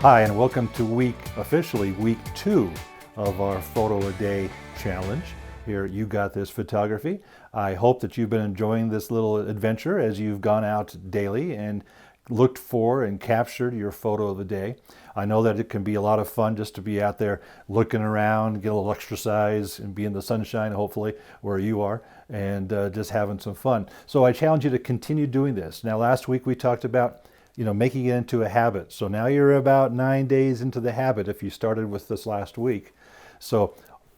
Hi, and welcome to officially week 2 of our Photo a Day challenge here at You Got This Photography. I hope that you've been enjoying this little adventure as you've gone out daily and looked for and captured your photo of the day. I know that it can be a lot of fun just to be out there looking around, get a little exercise and be in the sunshine, hopefully, where you are, and just having some fun. So I challenge you to continue doing this. Now, last week we talked about making it into a habit. So now you're about 9 days into the habit if you started with this last week. So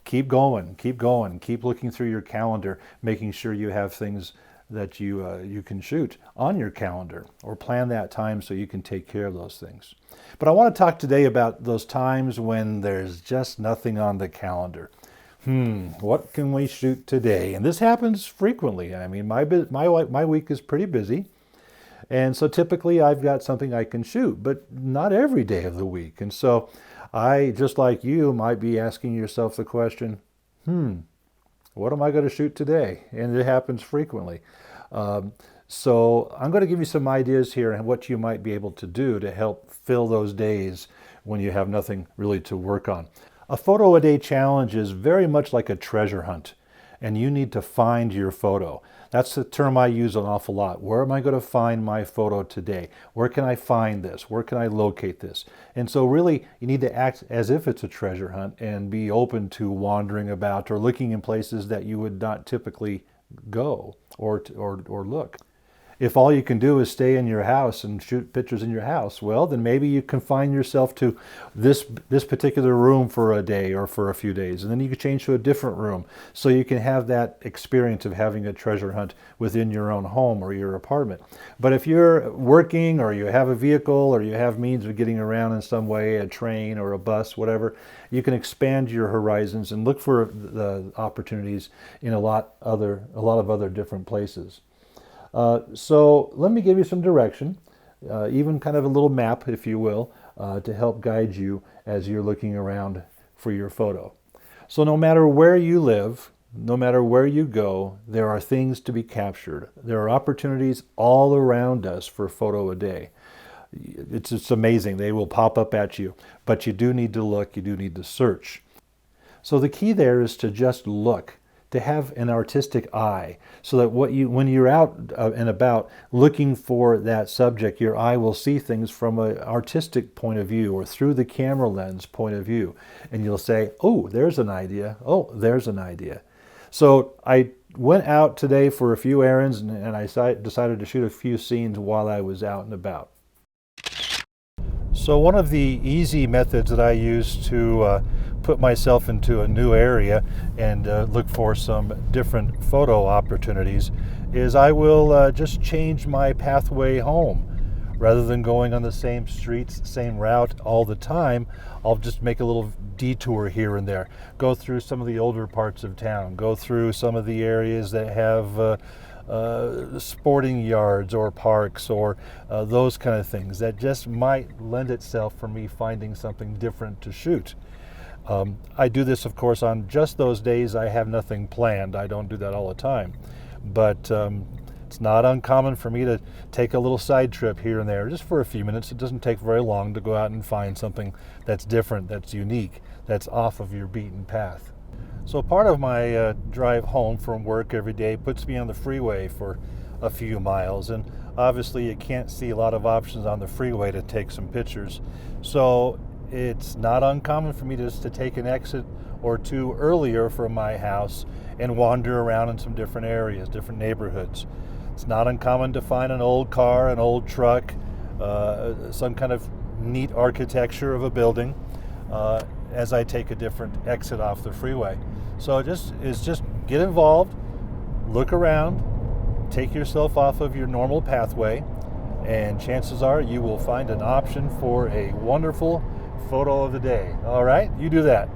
keep going, keep looking through your calendar, making sure you have things that you can shoot on your calendar or plan that time so you can take care of those things. But I want to talk today about those times when there's just nothing on the calendar. What can we shoot today? And this happens frequently. I mean, my week is pretty busy. And so typically I've got something I can shoot, but not every day of the week. And so I, just like you, might be asking yourself the question, what am I going to shoot today? And it happens frequently. So I'm going to give you some ideas here on what you might be able to do to help fill those days when you have nothing really to work on. A photo a day challenge is very much like a treasure hunt, and you need to find your photo. That's the term I use an awful lot. Where am I going to find my photo today? Where can I find this? Where can I locate this? And so really, you need to act as if it's a treasure hunt and be open to wandering about or looking in places that you would not typically go or look. If all you can do is stay in your house and shoot pictures in your house, well, then maybe you confine yourself to this particular room for a day or for a few days, and then you can change to a different room so you can have that experience of having a treasure hunt within your own home or your apartment. But if you're working or you have a vehicle or you have means of getting around in some way, a train or a bus, whatever, you can expand your horizons and look for the opportunities in a lot of other different places. So let me give you some direction, even kind of a little map, if you will, to help guide you as you're looking around for your photo. So no matter where you live, no matter where you go, there are things to be captured. There are opportunities all around us for photo a day. It's amazing. They will pop up at you, but you do need to look, you do need to search. So the key there is to just look, to have an artistic eye, so that when you're out and about looking for that subject, your eye will see things from an artistic point of view or through the camera lens point of view. And you'll say, oh, there's an idea. Oh, there's an idea. So I went out today for a few errands and I decided to shoot a few scenes while I was out and about. So one of the easy methods that I use to put myself into a new area and look for some different photo opportunities is I will just change my pathway home. Rather than going on the same streets, same route all the time, I'll just make a little detour here and there. Go through some of the older parts of town, go through some of the areas that have sporting yards or parks or those kind of things that just might lend itself for me finding something different to shoot. I do this, of course, on just those days I have nothing planned. I don't do that all the time. But it's not uncommon for me to take a little side trip here and there just for a few minutes. It doesn't take very long to go out and find something that's different, that's unique, that's off of your beaten path. So part of my drive home from work every day puts me on the freeway for a few miles, and obviously you can't see a lot of options on the freeway to take some pictures. So it's not uncommon for me just to take an exit or two earlier from my house and wander around in some different areas, different neighborhoods. It's not uncommon to find an old car, an old truck, some kind of neat architecture of a building as I take a different exit off the freeway. So just get involved, look around, take yourself off of your normal pathway, and chances are you will find an option for a wonderful photo of the day. All right, you do that.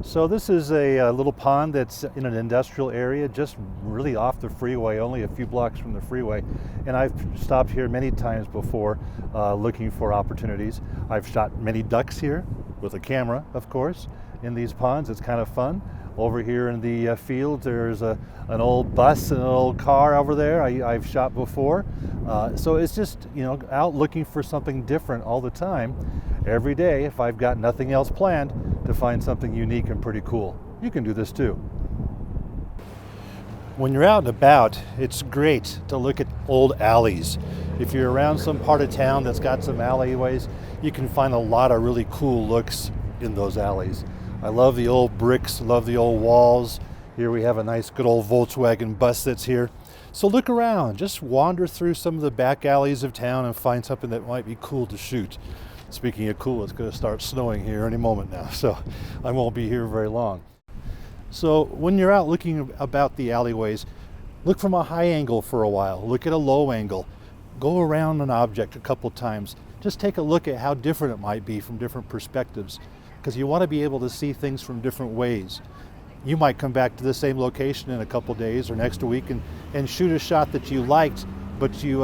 So this is a little pond that's in an industrial area, just really off the freeway, only a few blocks from the freeway. And I've stopped here many times before looking for opportunities. I've shot many ducks here with a camera, of course, in these ponds. It's kind of fun. Over here in the field, there's an old bus and an old car over there I've shot before. So it's just, out looking for something different all the time, every day, if I've got nothing else planned, to find something unique and pretty cool. You can do this too. When you're out and about, it's great to look at old alleys. If you're around some part of town that's got some alleyways, you can find a lot of really cool looks in those alleys. I love the old bricks, love the old walls. Here we have a nice good old Volkswagen bus that's here. So look around, just wander through some of the back alleys of town and find something that might be cool to shoot. Speaking of cool, it's going to start snowing here any moment now, so I won't be here very long. So when you're out looking about the alleyways, look from a high angle for a while, look at a low angle, go around an object a couple times, just take a look at how different it might be from different perspectives, because you want to be able to see things from different ways. You might come back to the same location in a couple days or next week and shoot a shot that you liked, but you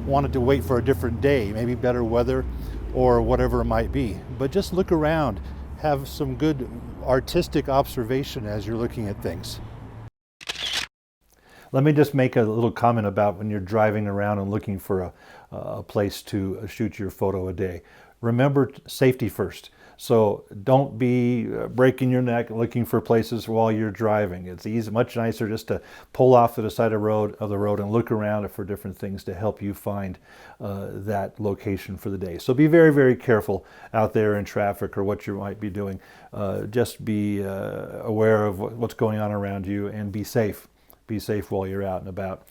wanted to wait for a different day, maybe better weather or whatever it might be. But just look around, have some good artistic observation as you're looking at things. Let me just make a little comment about when you're driving around and looking for a place to shoot your photo a day. Remember safety first. So don't be breaking your neck looking for places while you're driving. It's much nicer just to pull off to the side of the road and look around for different things to help you find that location for the day. So be very, very careful out there in traffic or what you might be doing. Just be aware of what's going on around you and be safe. Be safe while you're out and about.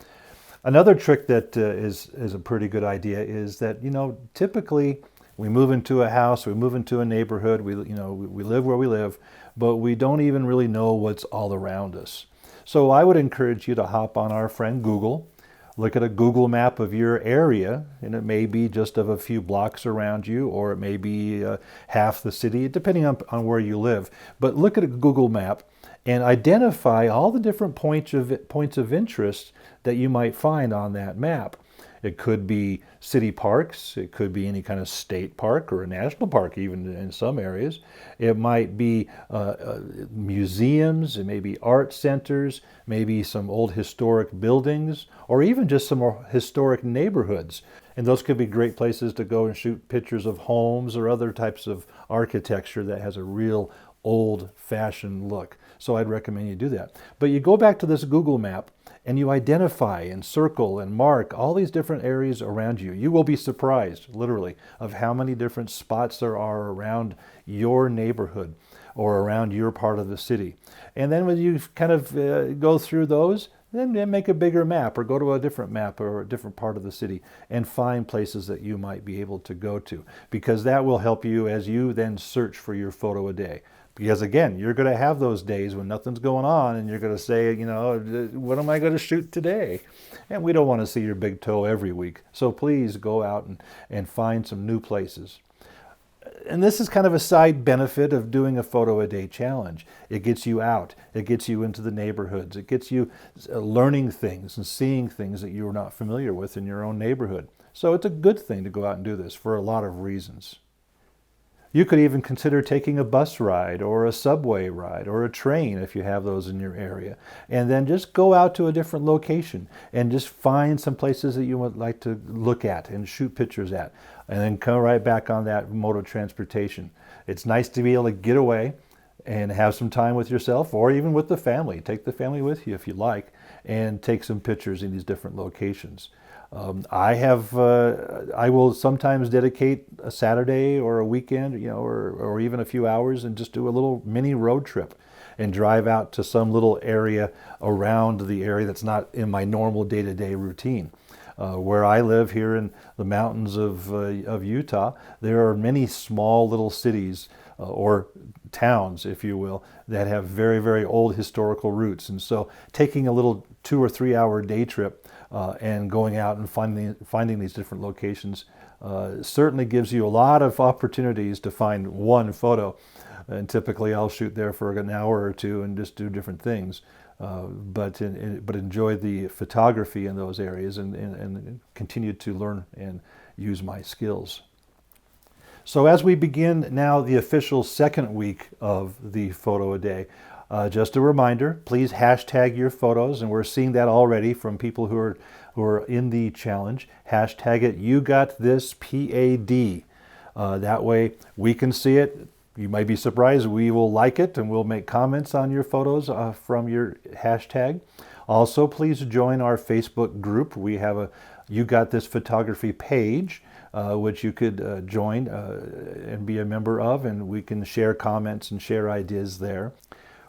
Another trick that is a pretty good idea is that, typically we move into a house, we move into a neighborhood, we live where we live, but we don't even really know what's all around us. So I would encourage you to hop on our friend Google, look at a Google map of your area, and it may be just of a few blocks around you, or it may be half the city, depending on where you live. But look at a Google map and identify all the different points of interest that you might find on that map. It could be city parks, it could be any kind of state park or a national park even in some areas. It might be museums, it may be art centers, maybe some old historic buildings, or even just some more historic neighborhoods. And those could be great places to go and shoot pictures of homes or other types of architecture that has a real old-fashioned look. So I'd recommend you do that. But you go back to this Google map and you identify and circle and mark all these different areas around you. You will be surprised, literally, of how many different spots there are around your neighborhood or around your part of the city. And then when you kind of go through those, then make a bigger map or go to a different map or a different part of the city and find places that you might be able to go to, because that will help you as you then search for your photo a day. Because again, you're going to have those days when nothing's going on and you're going to say, what am I going to shoot today? And we don't want to see your big toe every week. So please go out and find some new places. And this is kind of a side benefit of doing a photo a day challenge. It gets you out. It gets you into the neighborhoods. It gets you learning things and seeing things that you're not familiar with in your own neighborhood. So it's a good thing to go out and do this for a lot of reasons. You could even consider taking a bus ride or a subway ride or a train if you have those in your area. And then just go out to a different location and just find some places that you would like to look at and shoot pictures at. And then come right back on that mode of transportation. It's nice to be able to get away and have some time with yourself or even with the family. Take the family with you if you like and take some pictures in these different locations. I will sometimes dedicate a Saturday or a weekend, or even a few hours and just do a little mini road trip and drive out to some little area around the area that's not in my normal day-to-day routine. Where I live here in the mountains of Utah, there are many small little cities or towns, if you will, that have very, very old historical roots. And so taking a little 2 or 3 hour day trip and going out and finding these different locations certainly gives you a lot of opportunities to find one photo. And typically I'll shoot there for an hour or two and just do different things. But enjoy the photography in those areas and continue to learn and use my skills. So as we begin now the official second week of the photo a day, Just a reminder, please hashtag your photos, and we're seeing that already from people who are in the challenge. Hashtag it, you got this PAD. That way we can see it. You might be surprised. We will like it and we'll make comments on your photos from your hashtag. Also, please join our Facebook group. We have a You Got This Photography page, which you could join and be a member of, and we can share comments and share ideas there.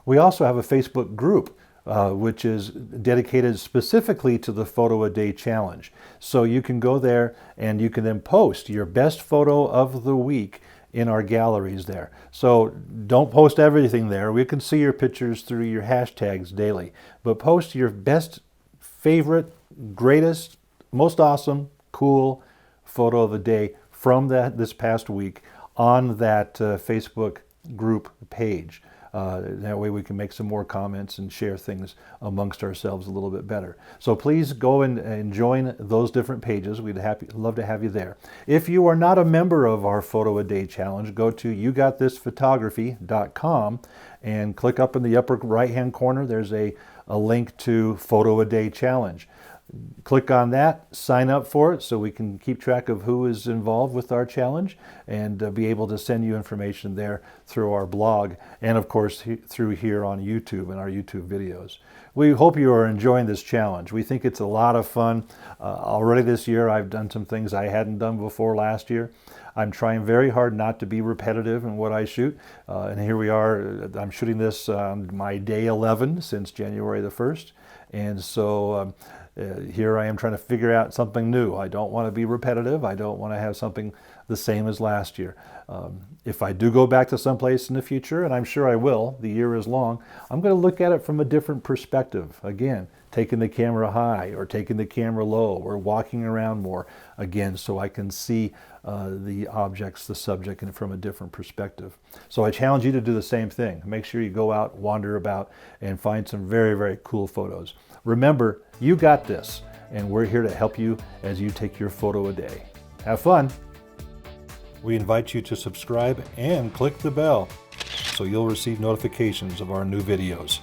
We also have a Facebook group which is dedicated specifically to the Photo a Day Challenge. So you can go there and you can then post your best photo of the week in our galleries there. So don't post everything there. We can see your pictures through your hashtags daily, but post your best, favorite, greatest, most awesome, cool photo of the day from this past week on that Facebook group page. That way we can make some more comments and share things amongst ourselves a little bit better. So please go and join those different pages. We'd love to have you there. If you are not a member of our Photo a Day Challenge, go to yougotThisphotography.com and click up in the upper right-hand corner. There's a link to Photo a Day Challenge. Click on that, sign up for it so we can keep track of who is involved with our challenge and be able to send you information there through our blog and of course through here on YouTube and our YouTube videos. We hope you are enjoying this challenge. We think it's a lot of fun. Already this year I've done some things I hadn't done before last year. I'm trying very hard not to be repetitive in what I shoot. And here we are. I'm shooting this on my day 11 since January the 1st. And so here I am trying to figure out something new. I don't want to be repetitive. I don't want to have something the same as last year. If I do go back to someplace in the future, and I'm sure I will, the year is long, I'm going to look at it from a different perspective. Again, taking the camera high or taking the camera low or walking around more, again, so I can see the objects, the subject, and from a different perspective. So I challenge you to do the same thing. Make sure you go out, wander about, and find some very, very cool photos. Remember, you got this, and we're here to help you as you take your photo a day. Have fun. We invite you to subscribe and click the bell so you'll receive notifications of our new videos.